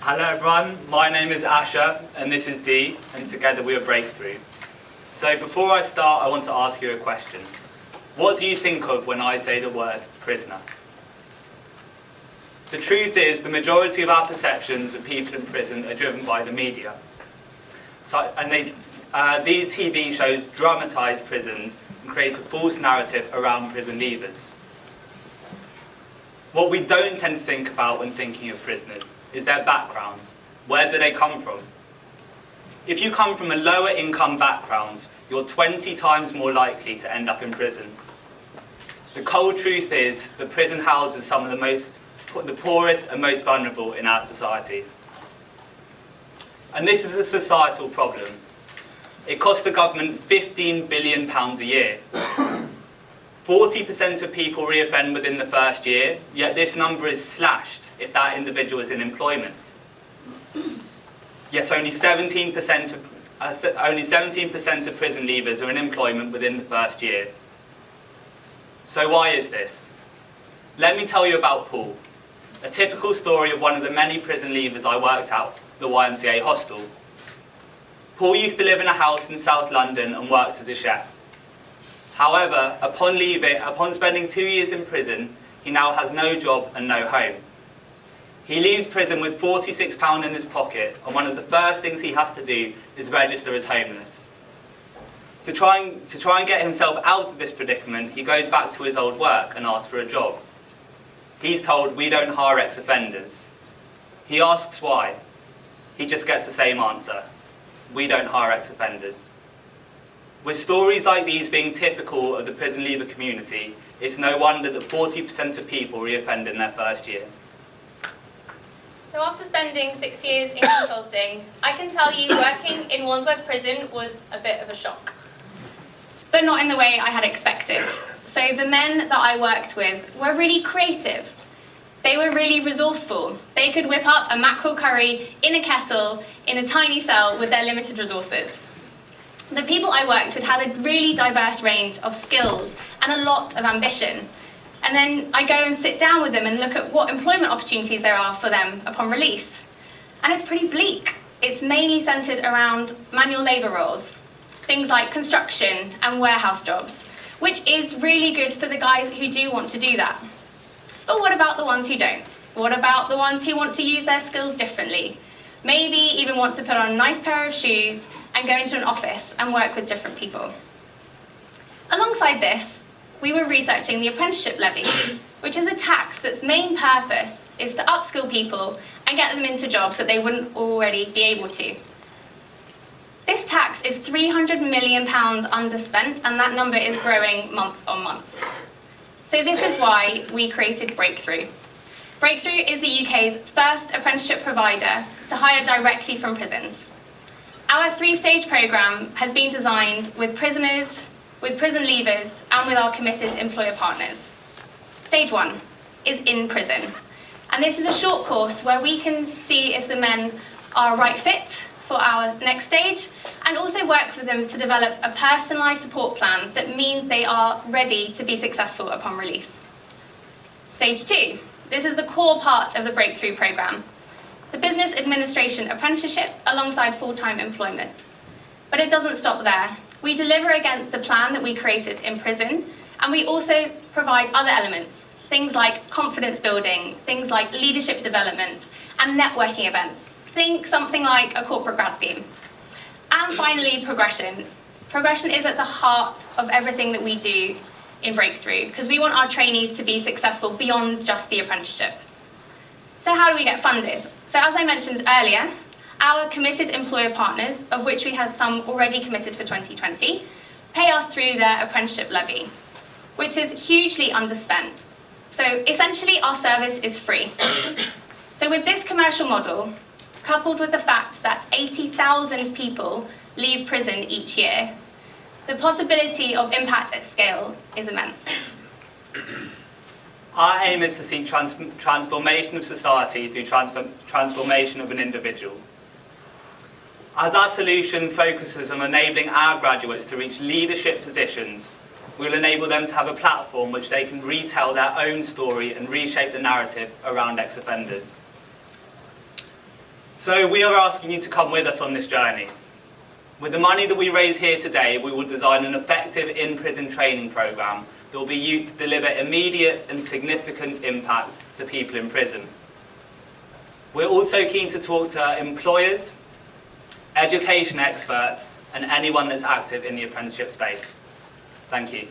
Hello everyone, my name is Asher and this is Dee, and together we are Breakthrough. So before I start, I want to ask you a question. What do you think of when I say the word prisoner? The truth is, the majority of our perceptions of people in prison are driven by the media. These TV shows dramatise prisons and create a false narrative around prison leavers. What we don't tend to think about when thinking of prisoners is their background. Where do they come from? If you come from a lower income background, you're 20 times more likely to end up in prison. The cold truth is that prison houses some of the poorest and most vulnerable in our society. And this is a societal problem. It costs the government £15 billion a year. 40% of people reoffend within the first year, yet this number is slashed if that individual is in employment. Yes, only 17% of prison leavers are in employment within the first year. So why is this? Let me tell you about Paul, a typical story of one of the many prison leavers I worked at the YMCA hostel. Paul used to live in a house in South London and worked as a chef. However, upon spending 2 years in prison, he now has no job and no home. He leaves prison with £46 in his pocket, and one of the first things he has to do is register as homeless. To try and get himself out of this predicament, he goes back to his old work and asks for a job. He's told, "We don't hire ex-offenders." He asks why. He just gets the same answer. "We don't hire ex-offenders." With stories like these being typical of the prison leaver community, it's no wonder that 40% of people reoffend in their first year. So after spending 6 years in consulting, I can tell you working in Wandsworth Prison was a bit of a shock. But not in the way I had expected. So the men that I worked with were really creative. They were really resourceful. They could whip up a mackerel curry in a kettle in a tiny cell with their limited resources. The people I worked with had a really diverse range of skills and a lot of ambition. And then I go and sit down with them and look at what employment opportunities there are for them upon release. And it's pretty bleak. It's mainly centred around manual labour roles, things like construction and warehouse jobs, which is really good for the guys who do want to do that. But what about the ones who don't? What about the ones who want to use their skills differently? Maybe even want to put on a nice pair of shoes and go into an office and work with different people. Alongside this, we were researching the apprenticeship levy, which is a tax that's main purpose is to upskill people and get them into jobs that they wouldn't already be able to. This tax is £300 million underspent, and that number is growing month on month. So this is why we created Breakthrough. Breakthrough is the UK's first apprenticeship provider to hire directly from prisons. Our 3-stage programme has been designed with prisoners, with prison leavers, and with our committed employer partners. Stage 1 is in prison, and this is a short course where we can see if the men are a right fit for our next stage, and also work with them to develop a personalised support plan that means they are ready to be successful upon release. Stage 2, this is the core part of the Breakthrough programme. The business administration apprenticeship alongside full-time employment. But it doesn't stop there. We deliver against the plan that we created in prison, and we also provide other elements, things like confidence building, things like leadership development, and networking events. Think something like a corporate grad scheme. And finally, progression. Progression is at the heart of everything that we do in Breakthrough, because we want our trainees to be successful beyond just the apprenticeship. So how do we get funded? So as I mentioned earlier, our committed employer partners, of which we have some already committed for 2020, pay us through their apprenticeship levy, which is hugely underspent. So essentially our service is free. So with this commercial model, coupled with the fact that 80,000 people leave prison each year, the possibility of impact at scale is immense. Our aim is to see transformation of society through transformation of an individual. As our solution focuses on enabling our graduates to reach leadership positions, we'll enable them to have a platform which they can retell their own story and reshape the narrative around ex-offenders. So we are asking you to come with us on this journey. With the money that we raise here today, we will design an effective in-prison training programme that will be used to deliver immediate and significant impact to people in prison. We're also keen to talk to employers, education experts, and anyone that's active in the apprenticeship space. Thank you.